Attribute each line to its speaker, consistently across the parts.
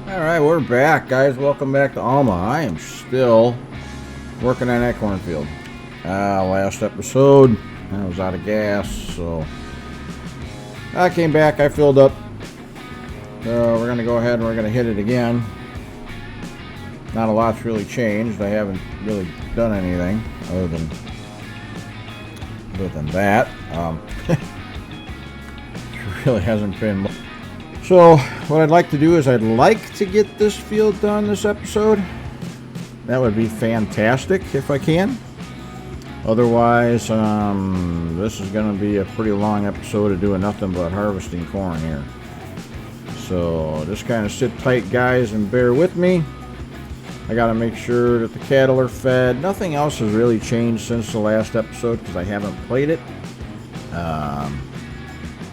Speaker 1: Alright, we're back, guys. Welcome back to Alma. I am still working on that cornfield. Last episode, I was out of gas, so I came back, I filled up. We're going to go ahead and we're going to hit it again. Not a lot's really changed. I haven't really done anything other than that. It really hasn't been much. So what I'd like to do is I'd like to get this field done this episode. That would be fantastic if I can. Otherwise, this is going to be a pretty long episode of doing nothing but harvesting corn here. So just kind of sit tight, guys, and bear with me. I got to make sure that the cattle are fed. Nothing else has really changed since the last episode because I haven't played it.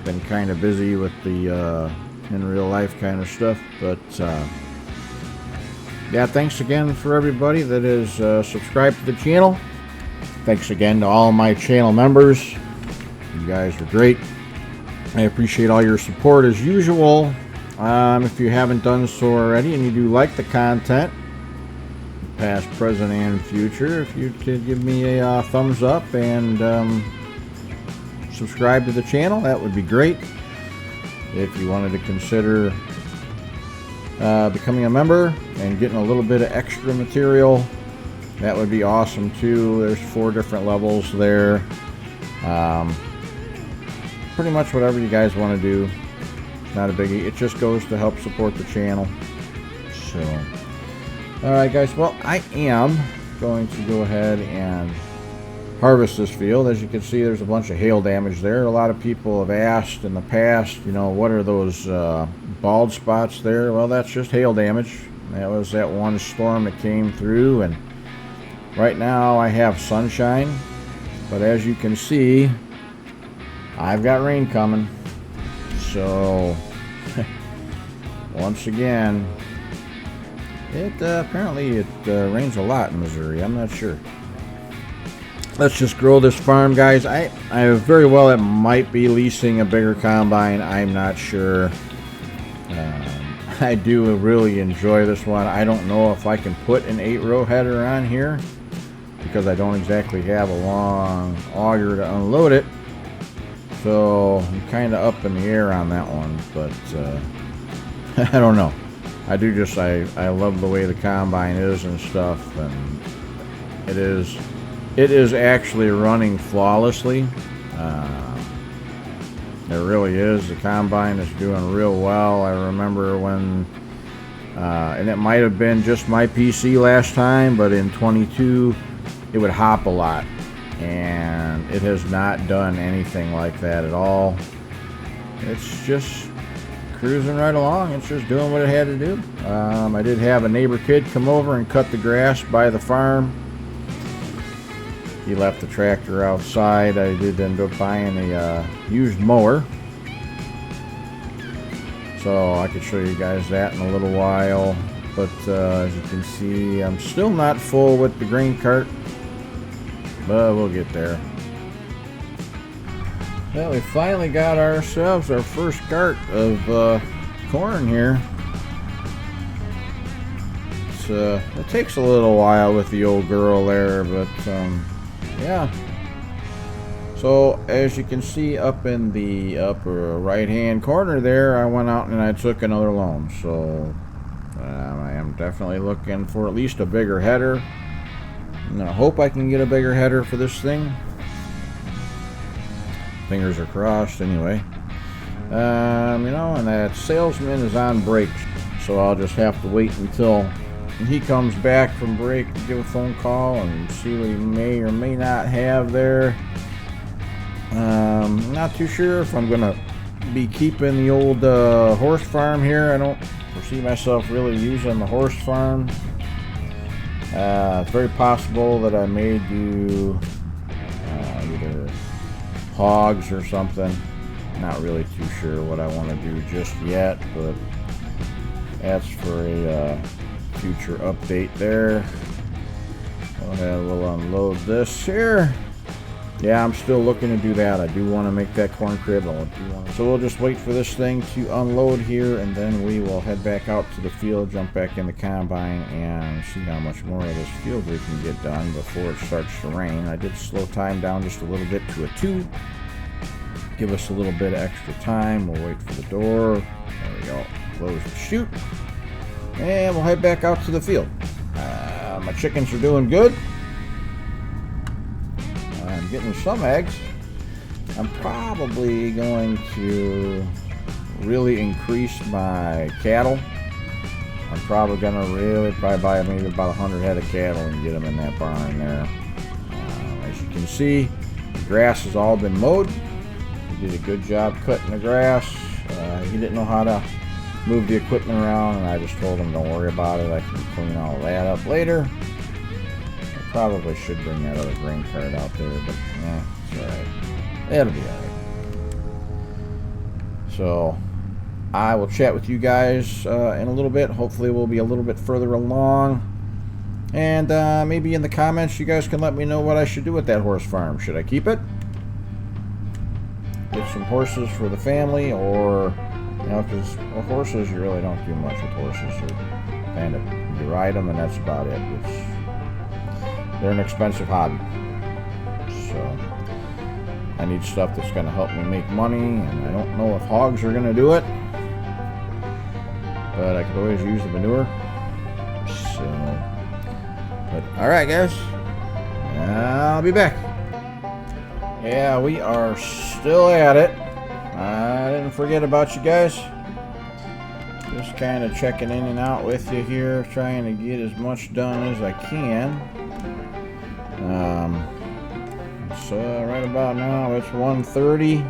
Speaker 1: Been kind of busy with the in real life kind of stuff, but yeah, thanks again for everybody that is subscribed to the channel. Thanks again to all my channel members. You guys are great. I appreciate all your support as usual. If you haven't done so already and you do like the content, past, present, and future, if you could give me a thumbs up and subscribe to the channel, that would be great. If you wanted to consider becoming a member and getting a little bit of extra material, that would be awesome too. There's 4 different levels there. Pretty much whatever you guys want to do, not a biggie. It just goes to help support the channel. So, alright guys, well, I am going to go ahead and harvest this field. As you can see, there's a bunch of hail damage there. A lot of people have asked in the past, you know, what are those bald spots there? Well, that's just hail damage. That was that one storm that came through, and right now I have sunshine, but as you can see, I've got rain coming. So once again, apparently it rains a lot in Missouri. I'm not sure. Let's just grow this farm, guys. I very well, it might be leasing a bigger combine. I'm not sure. I do really enjoy this one. I don't know if I can put an 8-row header on here because I don't exactly have a long auger to unload it. So I'm kind of up in the air on that one, but I don't know. I love the way the combine is and stuff, and it is actually running flawlessly. It really is. The combine is doing real well. I remember when, and it might have been just my PC last time, but in 22, it would hop a lot. And it has not done anything like that at all. It's just cruising right along. It's just doing what it had to do. I did have a neighbor kid come over and cut the grass by the farm. He left the tractor outside. I did end up buying a used mower, so I could show you guys that in a little while. But as you can see, I'm still not full with the grain cart, but we'll get there. Well, we finally got ourselves our first cart of corn here. It takes a little while with the old girl there, but yeah. So as you can see up in the upper right hand corner there, I went out and I took another loan. So I am definitely looking for at least a bigger header. I'm gonna hope I can get a bigger header for this thing. Fingers are crossed anyway. You know, and that salesman is on break, so I'll just have to wait until he comes back from break to give a phone call and see what he may or may not have there. Not too sure if I'm gonna be keeping the old horse farm here. I don't foresee myself really using the horse farm. It's very possible that I may do either hogs or something. Not really too sure what I want to do just yet, but that's for a future update there. Go ahead, we'll unload this here. yeah, I'm still looking to do that. I do want to make that corn crib. So we'll just wait for this thing to unload here, and then we will head back out to the field, jump back in the combine, and see how much more of this field we can get done before it starts to rain. I did slow time down just a little bit to a 2. Give us a little bit of extra time. We'll wait for the door. There we go. Close the chute. And we'll head back out to the field. My chickens are doing good. I'm getting some eggs. I'm probably going to really increase my cattle. I'm probably going to buy maybe about 100 head of cattle and get them in that barn there. As you can see, the grass has all been mowed. He did a good job cutting the grass. He didn't know how to move the equipment around, and I just told him don't worry about it. I can clean all that up later. I probably should bring that other grain cart out there, but it's alright. It'll be alright. So I will chat with you guys in a little bit. Hopefully we'll be a little bit further along, and maybe in the comments you guys can let me know what I should do with that horse farm. Should I keep it, get some horses for the family, or because horses, you really don't do much with horses. You ride them and that's about it. They're an expensive hobby. So I need stuff that's going to help me make money, and I don't know if hogs are going to do it, but I could always use the manure. So, but alright guys, I'll be back. Yeah, we are still at it. I didn't forget about you guys. Just kind of checking in and out with you here, trying to get as much done as I can. So right about now it's 1:30.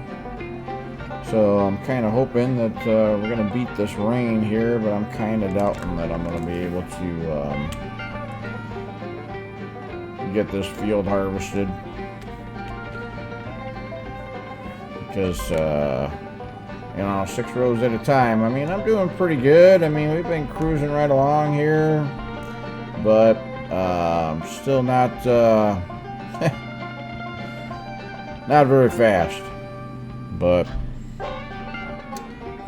Speaker 1: So I'm kind of hoping that we're going to beat this rain here, but I'm kind of doubting that I'm going to be able to get this field harvested. Because, 6 rows at a time. I mean, I'm doing pretty good. I mean, we've been cruising right along here, but still not not very fast. But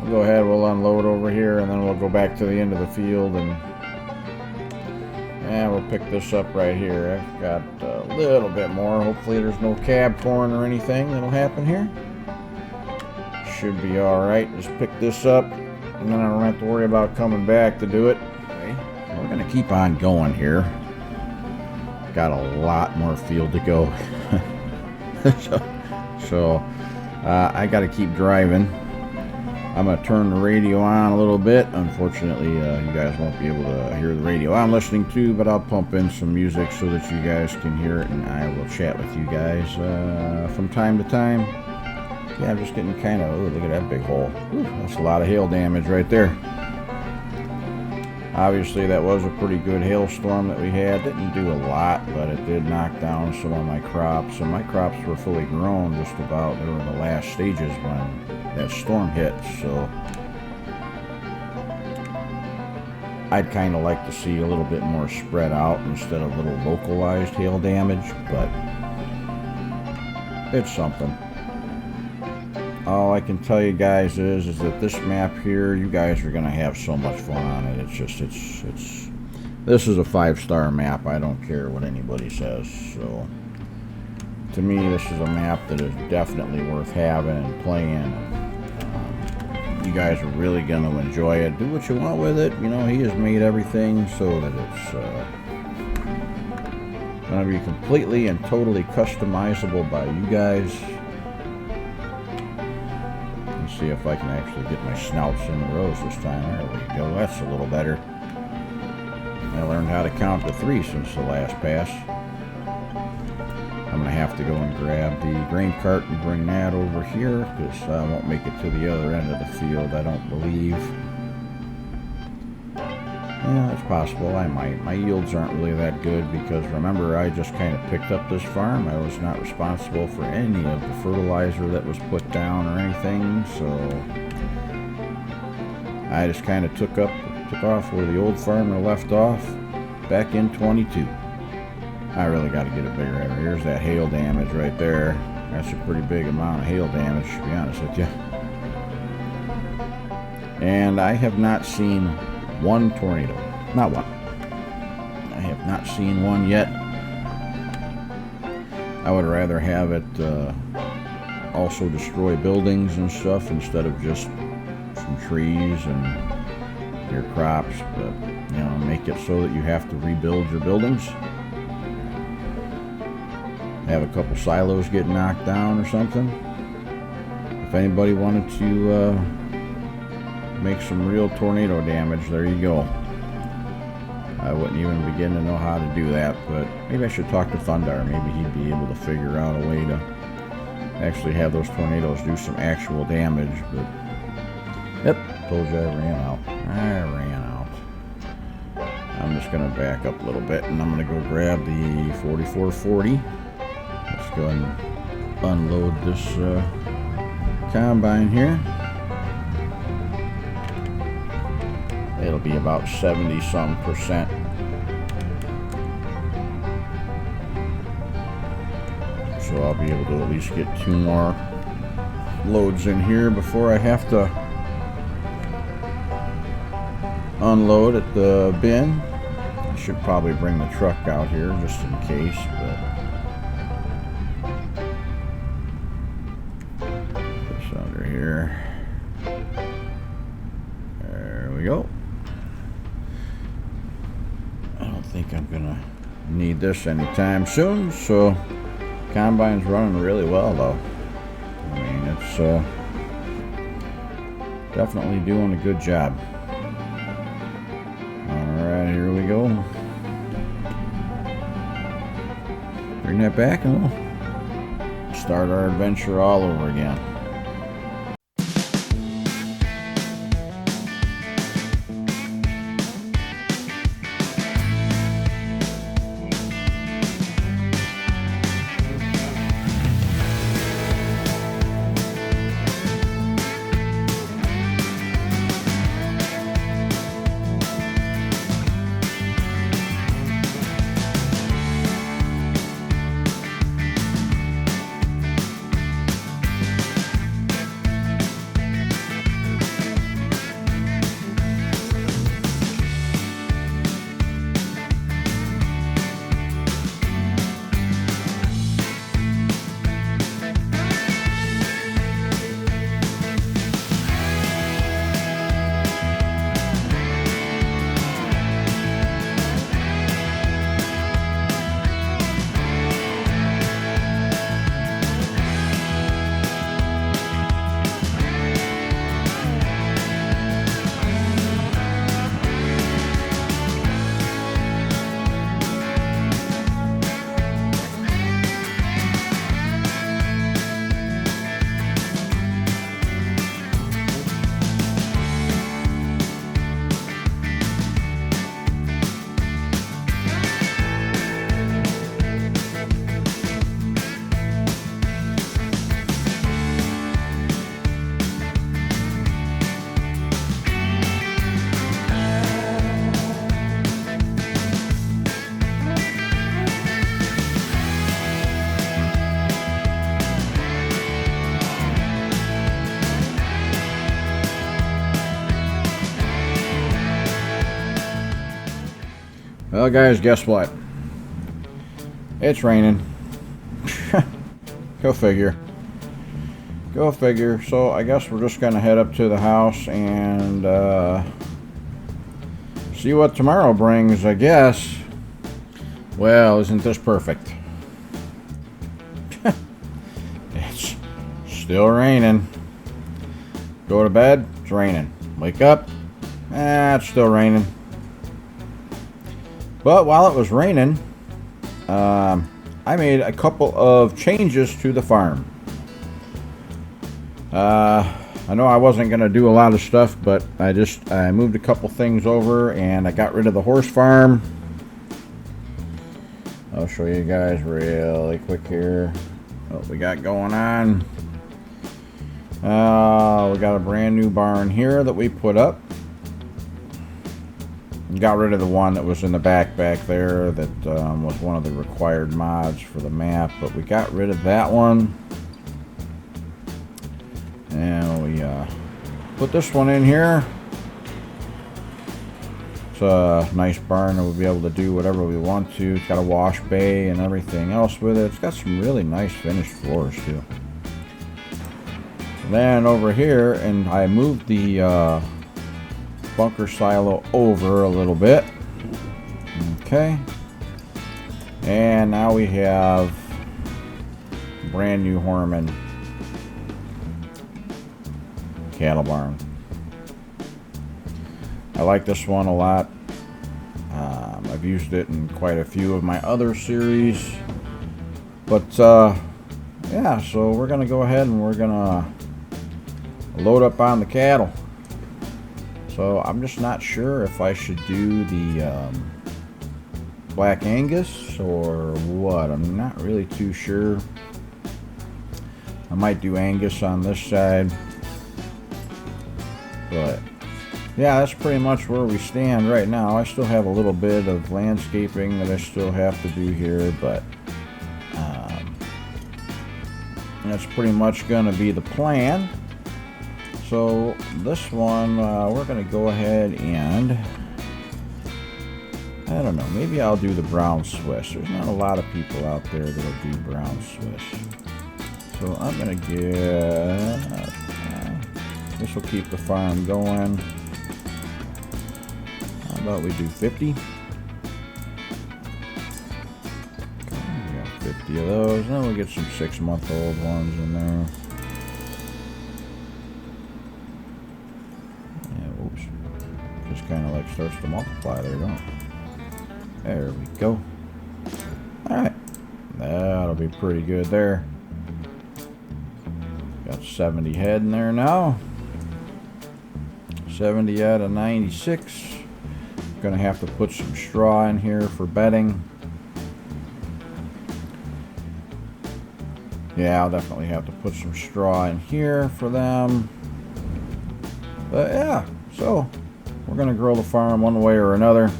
Speaker 1: we'll go ahead, we'll unload over here, and then we'll go back to the end of the field, and we'll pick this up right here. I've got a little bit more. Hopefully there's no cab corn or anything that'll happen here. Should be alright. Just pick this up, and then I don't have to worry about coming back to do it. Okay. We're going to keep on going here. Got a lot more field to go. so I got to keep driving. I'm going to turn the radio on a little bit. Unfortunately, you guys won't be able to hear the radio I'm listening to, but I'll pump in some music so that you guys can hear it, and I will chat with you guys from time to time. Yeah, I'm just getting kind of, look at that big hole. Ooh, that's a lot of hail damage right there. Obviously, that was a pretty good hailstorm that we had. Didn't do a lot, but it did knock down some of my crops. And my crops were fully grown just about. They were in the last stages when that storm hit. So I'd kind of like to see a little bit more spread out instead of little localized hail damage, but it's something. All I can tell you guys is that this map here, you guys are gonna have so much fun on it. This is a 5-star map. I don't care what anybody says. So to me, this is a map that is definitely worth having and playing. You guys are really gonna enjoy it. Do what you want with it. You know, he has made everything so that it's gonna be completely and totally customizable by you guys. See if I can actually get my snouts in the rows this time. There we go. That's a little better. I learned how to count to 3 since the last pass. I'm going to have to go and grab the grain cart and bring that over here because I won't make it to the other end of the field, I don't believe. Yeah, that's possible. I might. My yields aren't really that good because remember, I just kind of picked up this farm. I was not responsible for any of the fertilizer that was put down or anything, so I just kind of took off where the old farmer left off back in 22. I really got to get it bigger. Here's that hail damage right there. That's a pretty big amount of hail damage, to be honest with you. And I have not seen one tornado. Not one. I have not seen one yet. I would rather have it also destroy buildings and stuff instead of just some trees and your crops, but you know, make it so that you have to rebuild your buildings. Have a couple silos get knocked down or something. If anybody wanted to make some real tornado damage, there you go. I wouldn't even begin to know how to do that, but maybe I should talk to Thundar. Maybe he'd be able to figure out a way to actually have those tornadoes do some actual damage. But yep, told you I ran out. I'm just gonna back up a little bit, and I'm gonna go grab the 4440. Let's go ahead and unload this combine here. It'll be about 70-some%. So I'll be able to at least get 2 more loads in here before I have to unload at the bin. I should probably bring the truck out here just in case, but put this under here. There we go. I don't think I'm gonna need this anytime soon, so combine's running really well though. I mean, it's definitely doing a good job. Alright, here we go. Bring that back and we'll start our adventure all over again. Well, guys, guess what? It's raining. Go figure. Go figure. So I guess we're just gonna head up to the house and see what tomorrow brings, I guess. Well, isn't this perfect? It's still raining. Go to bed, it's raining. Wake up, it's still raining. But while it was raining, I made a couple of changes to the farm. I know I wasn't going to do a lot of stuff, but I moved a couple things over and I got rid of the horse farm. I'll show you guys really quick here what we got going on. We got a brand new barn here that we put up. Got rid of the one that was in the back there that was one of the required mods for the map, but we got rid of that one. And we put this one in here. It's a nice barn that we'll be able to do whatever we want to. It's got a wash bay and everything else with it. It's got some really nice finished floors too. Then over here, and I moved the bunker silo over a little bit. Okay. And now we have brand new Horman cattle barn. I like this one a lot. I've used it in quite a few of my other series. But yeah, so we're gonna go ahead and we're gonna load up on the cattle. So I'm just not sure if I should do the Black Angus or what. I'm not really too sure. I might do Angus on this side. But yeah, that's pretty much where we stand right now. I still have a little bit of landscaping that I still have to do here, but that's pretty much going to be the plan. So this one, we're going to go ahead and, I don't know, maybe I'll do the brown Swiss. There's not a lot of people out there that'll do brown Swiss. So I'm going to get, this will keep the farm going. How about we do 50? Okay, we got 50 of those. Then we'll get some 6-month-old ones in there. Yeah, oops. Just kind of like starts to multiply there, don't it? There we go. Alright. That'll be pretty good there. Got 70 head in there now. 70 out of 96. Gonna have to put some straw in here for bedding. Yeah, I'll definitely have to put some straw in here for them. But yeah, so we're gonna grow the farm one way or another.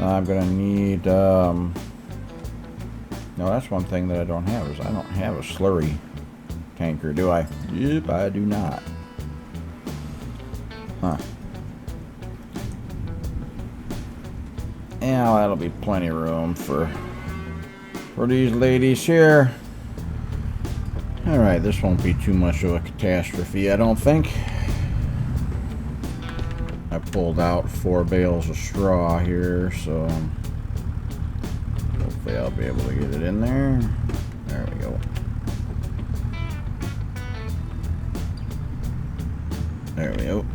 Speaker 1: I'm gonna need no, that's one thing that I don't have, is I don't have a slurry tanker, do I? Yep, I do not. Huh. Yeah, that'll be plenty of room for these ladies here. Alright, this won't be too much of a catastrophe, I don't think. I pulled out 4 bales of straw here, so hopefully I'll be able to get it in there. There we go. There we go.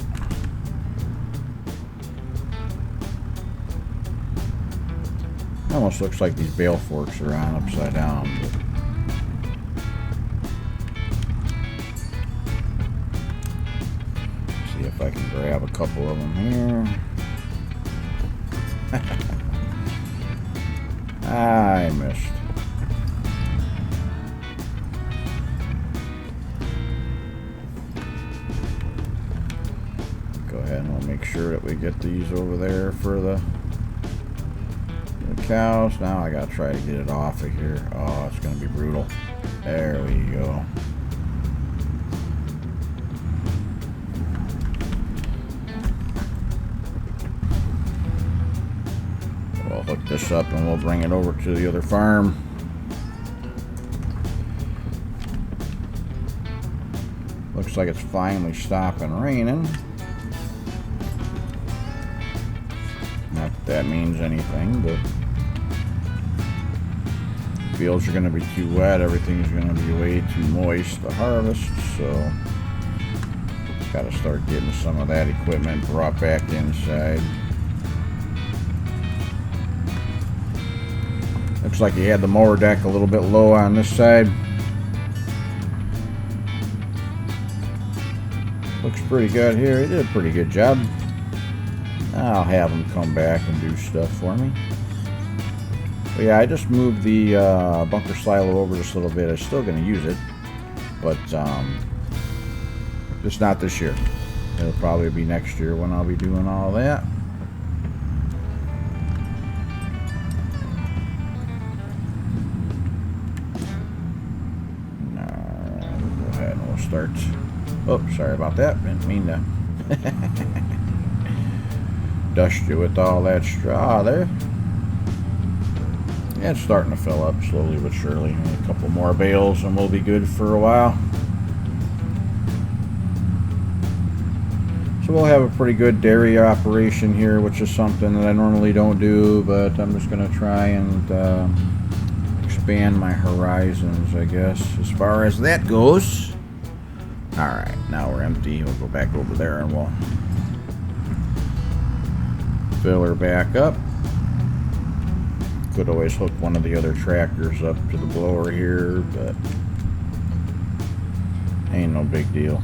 Speaker 1: Almost looks like these bale forks are on upside down. But see if I can grab a couple of them here. I missed. Go ahead and we'll make sure that we get these over there for the cows. Now I gotta try to get it off of here. Oh, it's gonna be brutal. There we go. We'll hook this up and we'll bring it over to the other farm. Looks like it's finally stopping raining. Not that that means anything, but fields are going to be too wet, everything's going to be way too moist to harvest, so got to start getting some of that equipment brought back inside. Looks like he had the mower deck a little bit low on this side. Looks pretty good here. He did a pretty good job. I'll have him come back and do stuff for me. But yeah, I just moved the bunker silo over just a little bit. I'm still going to use it, but just not this year. It'll probably be next year when I'll be doing all that. Alright, we'll go ahead and we'll start. Oh, sorry about that. Didn't mean to dust you with all that straw there. Yeah, it's starting to fill up slowly but surely. A couple more bales and we'll be good for a while. So we'll have a pretty good dairy operation here, which is something that I normally don't do, but I'm just going to try and expand my horizons, I guess, as far as that goes. Alright, now we're empty. We'll go back over there and we'll fill her back up. Could always hook one of the other tractors up to the blower here, but ain't no big deal.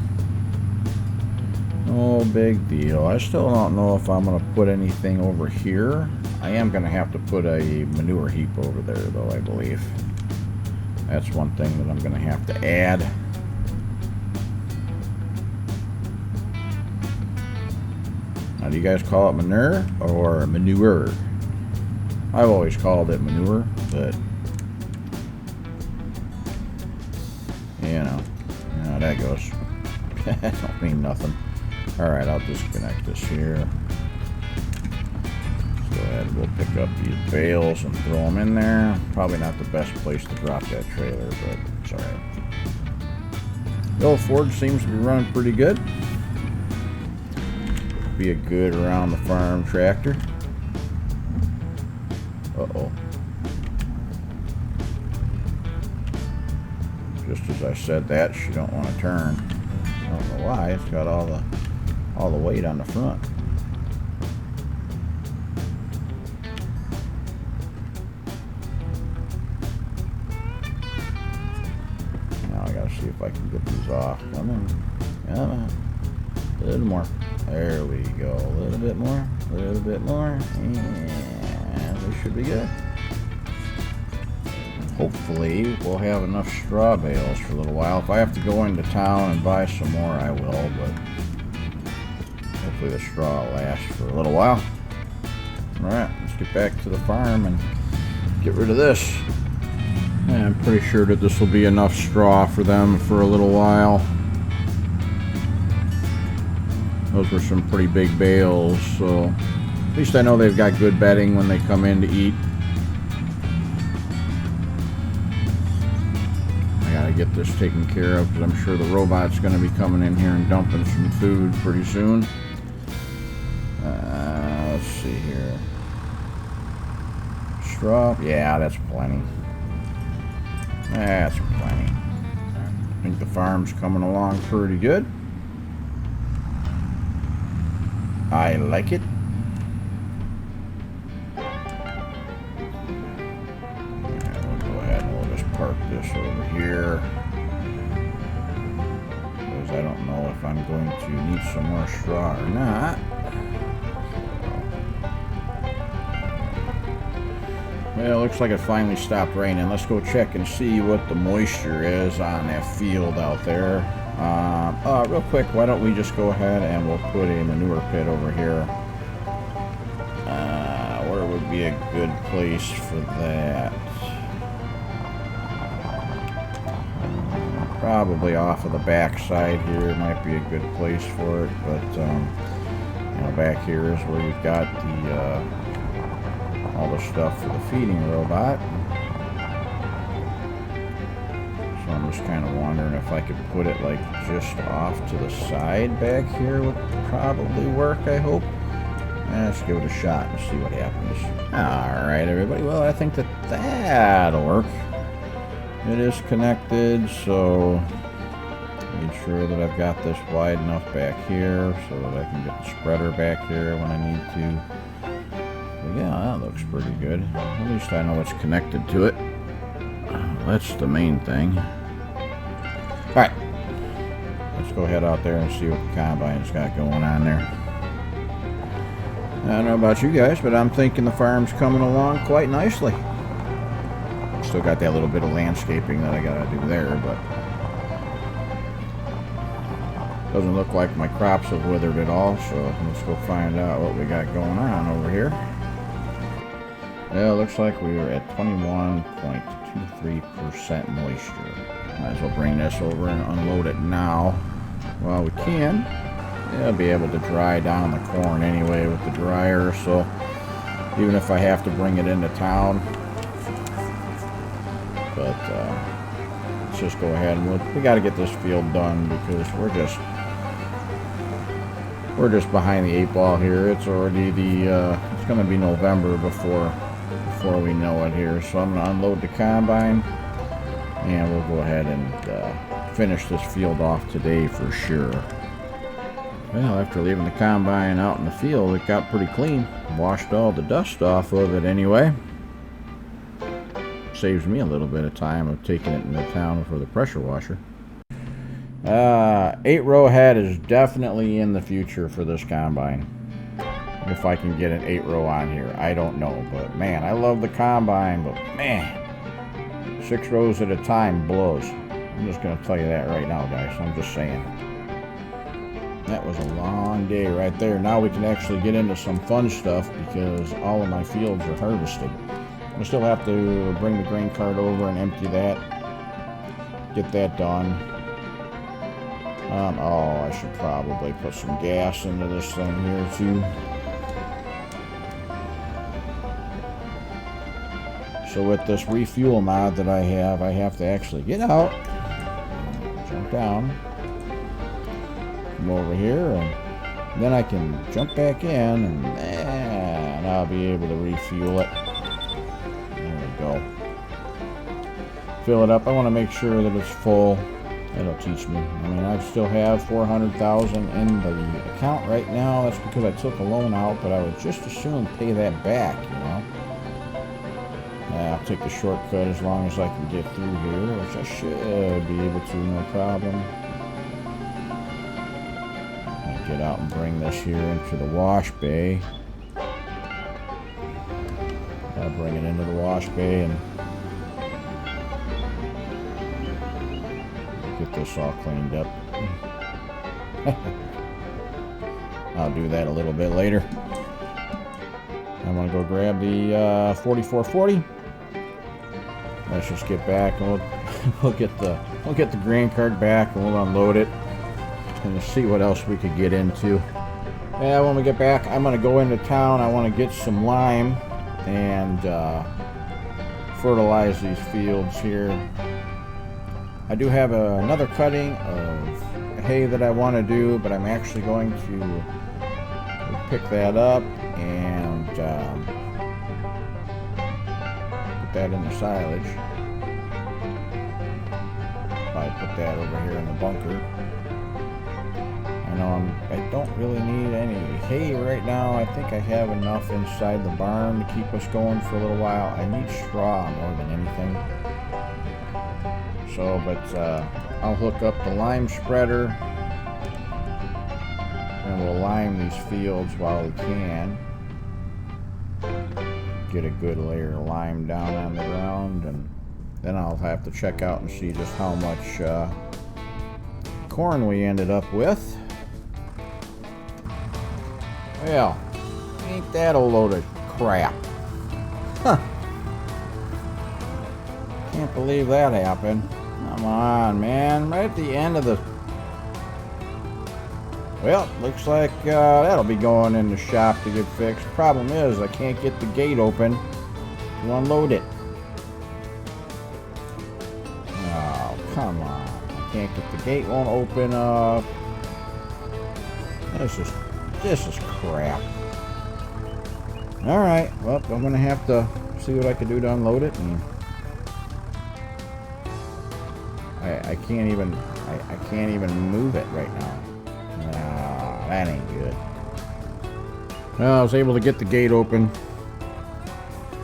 Speaker 1: No big deal. I still don't know if I'm going to put anything over here. I am going to have to put a manure heap over there, though, I believe. That's one thing that I'm going to have to add. Now, do you guys call it manure or manure? I've always called it manure, but you know how that goes. That don't mean nothing. Alright, I'll disconnect this here. Let's go ahead and we'll pick up these bales and throw them in there. Probably not the best place to drop that trailer, but it's alright. The old Ford seems to be running pretty good. Be a good around the farm tractor. Uh-oh. Just as I said that, she don't want to turn. I don't know why. It's got all the weight on the front. Now I gotta see if I can get these off. Come on. Come on. A little more. There we go. A little bit more. A little bit more. And we should be good. Hopefully we'll have enough straw bales for a little while. If I have to go into town and buy some more, I will, but hopefully the straw will last for a little while. Alright, let's get back to the farm and get rid of this. And I'm pretty sure that this will be enough straw for them for a little while. Those were some pretty big bales, so at least I know they've got good bedding when they come in to eat. I gotta get this taken care of because I'm sure the robot's gonna be coming in here and dumping some food pretty soon. Let's see here. Straw, yeah, that's plenty. That's plenty. I think the farm's coming along pretty good. I like it. Park this over here because I don't know if I'm going to need some more straw or not. Well, it looks like it finally stopped raining. Let's go check and see what the moisture is on that field out there. Real quick, why don't we just go ahead and we'll put a manure pit over here. Where would be a good place for that? Probably off of the back side here might be a good place for it, but you know, back here is where you've got the all the stuff for the feeding robot. So I'm just kind of wondering if I could put it like just off to the side back here would probably work, I hope. Let's give it a shot and see what happens. Alright everybody, well I think that'll work. It is connected, so make sure that I've got this wide enough back here so that I can get the spreader back here when I need to. But yeah, that looks pretty good. At least I know it's connected to it. That's the main thing. Alright, let's go head out there and see what the combine's got going on there. I don't know about you guys, but I'm thinking the farm's coming along quite nicely. Still got that little bit of landscaping that I gotta do there, but Doesn't look like my crops have withered at all, so let's go find out what we got going on over here. Yeah, it looks like we are at 21.23% moisture. Might as well bring this over and unload it now while we can. Yeah, I'll be able to dry down the corn anyway with the dryer, so even if I have to bring it into town. But let's just go ahead and we got to get this field done because we're just behind the 8 ball here. It's already it's going to be November before we know it here. So I'm going to unload the combine and we'll go ahead and finish this field off today for sure. Well, after leaving the combine out in the field, it got pretty clean. Washed all the dust off of it anyway. Saves me a little bit of time of taking it into town for the pressure washer. 8-row head is definitely in the future for this combine. If I can get an 8-row on here, I don't know. But man, I love the combine, but man, 6 rows at a time blows. I'm just going to tell you that right now, guys. I'm just saying. That was a long day right there. Now we can actually get into some fun stuff because all of my fields are harvested. I still have to bring the grain cart over and empty that. Get that done. Oh, I should probably put some gas into this thing here too. So with this refuel mod that I have to actually get out, jump down, come over here, and then I can jump back in, and I'll be able to refuel it. There we go. Fill it up. I want to make sure that it's full. That'll teach me. I mean, I still have $400,000 in the account right now. That's because I took a loan out, but I would just as soon pay that back, you know. I'll take the shortcut as long as I can get through here, which I should be able to, no problem. I'll get out and bring this here into the wash bay. I'll bring it into the wash bay and get this all cleaned up. I'll do that a little bit later. I'm gonna go grab the 4440. Let's just get back and we'll get the grain cart back and we'll unload it and see what else we could get into. Yeah, when we get back, I'm gonna go into town. I want to get some lime and fertilize these fields here. I do have another cutting of hay that I want to do, but I'm actually going to pick that up and put that in the silage. I put that over here in the bunker. I don't really need any hay right now. I think I have enough inside the barn to keep us going for a little while. I need straw more than anything. So, but I'll hook up the lime spreader and we'll lime these fields while we can. Get a good layer of lime down on the ground, and then I'll have to check out and see just how much corn we ended up with. Well, ain't that a load of crap? Huh. Can't believe that happened. Come on, man. Right at the end of the... Well, looks like that'll be going in the shop to get fixed. Problem is, I can't get the gate open to unload it. Oh, come on. I can't get the gate, won't open up. This is crap. Alright, well, I'm going to have to see what I can do to unload it. And I can't even move it right now. No, that ain't good. Well, I was able to get the gate open.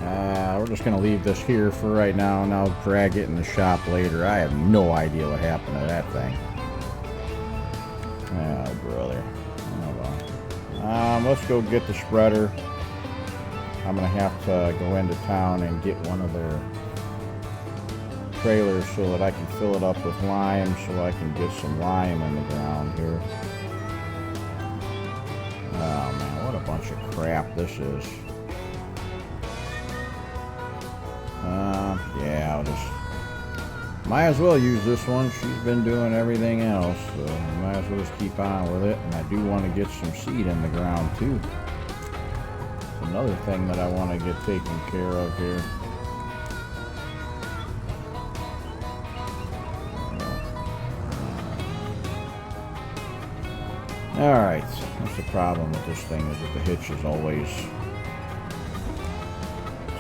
Speaker 1: We're just going to leave this here for right now, and I'll drag it in the shop later. I have no idea what happened to that thing. Oh, brother. Let's go get the spreader. I'm going to have to go into town and get one of their trailer so that I can fill it up with lime so I can get some lime in the ground here. Oh man, what a bunch of crap this is. Yeah, I'll just might as well use this one. She's been doing everything else, so might as well just keep on with it. And I do want to get some seed in the ground too. It's another thing that I want to get taken care of here. Alright, that's the problem with this thing, is that the hitch is always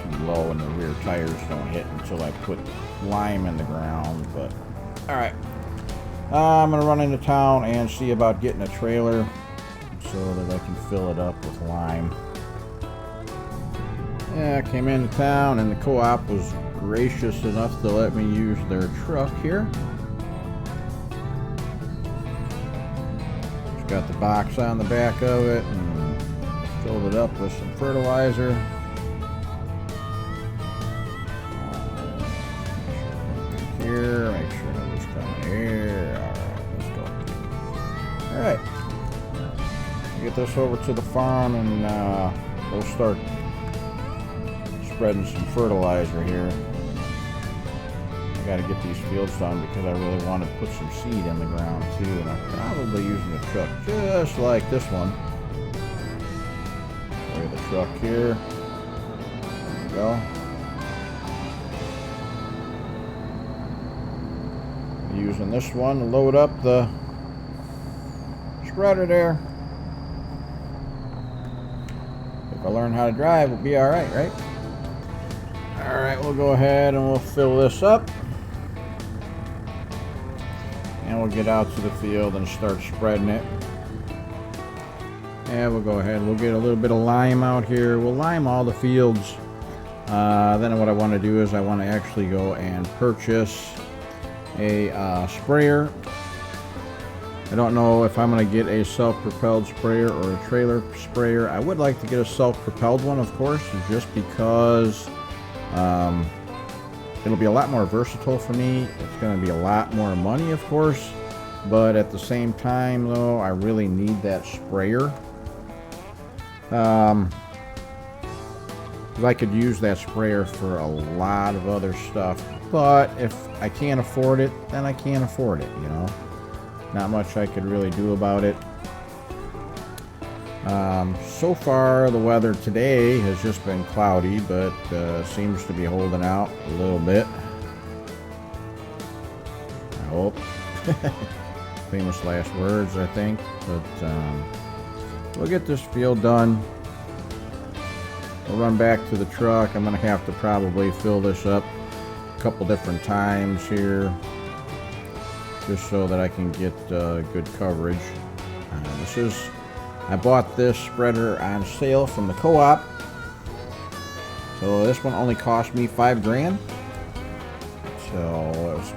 Speaker 1: too low and the rear tires don't hit until I put lime in the ground. But alright, I'm going to run into town and see about getting a trailer so that I can fill it up with lime. Yeah, I came into town and the co-op was gracious enough to let me use their truck here. Got the box on the back of it and filled it up with some fertilizer. Here, make sure nobody's coming here. Alright, let's go. Alright, get this over to the farm and we'll start spreading some fertilizer here. I gotta get these fields done because I really want to put some seed in the ground too, and I'm probably using a truck just like this one. Show you the truck here. There we go. Using this one to load up the spreader there. If I learn how to drive, we'll be alright, right? Alright, we'll go ahead and we'll fill this up. And we'll get out to the field and start spreading it. And we'll go ahead, we'll get a little bit of lime out here. We'll lime all the fields. Then what I want to do is I want to actually go and purchase a sprayer. I don't know if I'm going to get a self-propelled sprayer or a trailer sprayer. I would like to get a self-propelled one, of course, just because it'll be a lot more versatile for me. It's going to be a lot more money, of course, but at the same time, though, I really need that sprayer. I could use that sprayer for a lot of other stuff, but if I can't afford it, then I can't afford it, you know. Not much I could really do about it. So far, the weather today has just been cloudy, but seems to be holding out a little bit. I hope. Famous last words, I think. But we'll get this field done. We'll run back to the truck. I'm going to have to probably fill this up a couple different times here, just so that I can get good coverage. I bought this spreader on sale from the co-op, so this one only cost me $5 grand. So it was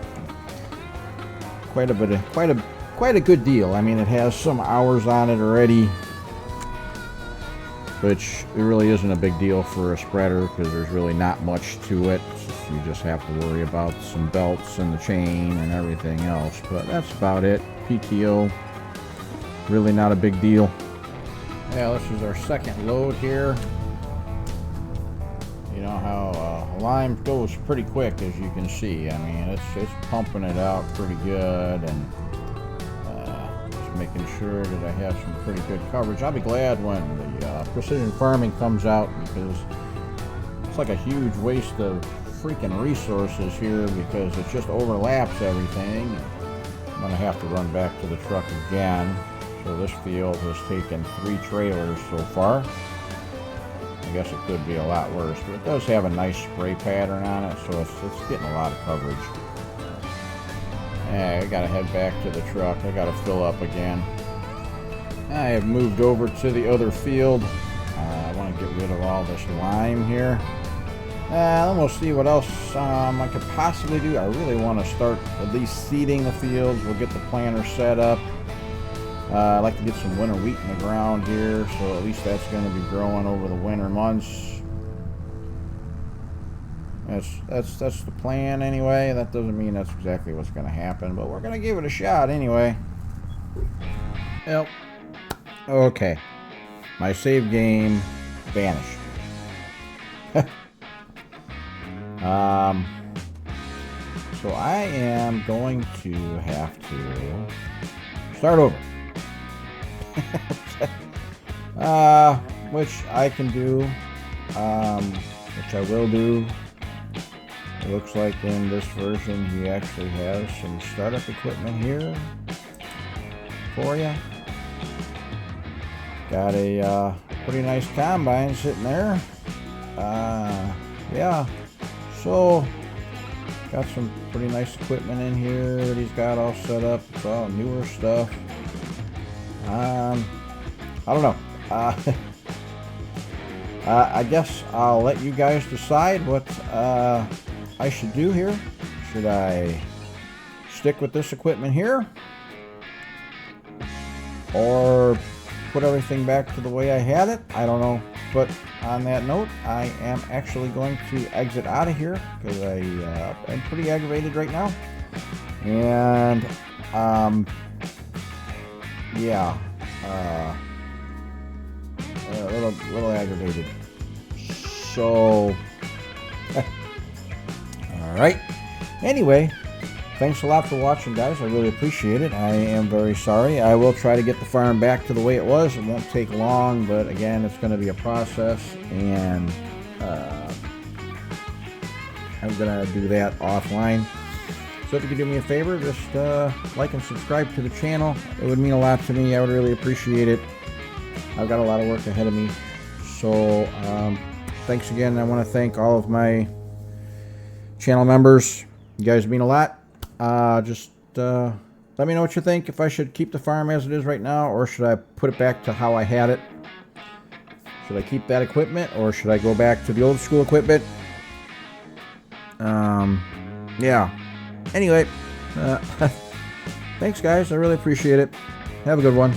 Speaker 1: quite a good deal. I mean, it has some hours on it already, which it really isn't a big deal for a spreader because there's really not much to it. You just have to worry about some belts and the chain and everything else, but that's about it. PTO, really not a big deal. Yeah, this is our second load here. You know how lime goes pretty quick, as you can see. I mean, it's pumping it out pretty good, and just making sure that I have some pretty good coverage. I'll be glad when the precision farming comes out, because it's like a huge waste of freaking resources here because it just overlaps everything. I'm gonna have to run back to the truck again. So this field has taken 3 trailers so far. I guess it could be a lot worse, but it does have a nice spray pattern on it, so it's getting a lot of coverage. Yeah, I gotta head back to the truck. I gotta fill up again. I have moved over to the other field. I want to get rid of all this lime here. Then we'll see what else I could possibly do. I really want to start at least seeding the fields. We'll get the planter set up. I'd like to get some winter wheat in the ground here, so at least that's going to be growing over the winter months. That's the plan anyway. That doesn't mean that's exactly what's going to happen, but we're going to give it a shot anyway. Yep. Okay. My save game vanished. So I am going to have to start over. Which I can do, which I will do. It looks like in this version he actually has some startup equipment here for you. Got a pretty nice combine sitting there. Yeah, so got some pretty nice equipment in here that he's got all set up. It's all newer stuff. I don't know. I guess I'll let you guys decide what I should do here. Should I stick with this equipment here, or put everything back to the way I had it? I don't know. But on that note, I am actually going to exit out of here because I'm pretty aggravated right now. And yeah, a little aggravated. So all right. Anyway, thanks a lot for watching, guys. I really appreciate it. I am very sorry. I will try to get the farm back to the way it was. It won't take long, but again, it's going to be a process, and I'm going to do that offline. So if you could do me a favor, just like and subscribe to the channel. It would mean a lot to me. I would really appreciate it. I've got a lot of work ahead of me. So thanks again. I want to thank all of my channel members. You guys mean a lot. Just let me know what you think. If I should keep the farm as it is right now, or should I put it back to how I had it? Should I keep that equipment, or should I go back to the old school equipment? Yeah. Anyway, thanks, guys. I really appreciate it. Have a good one.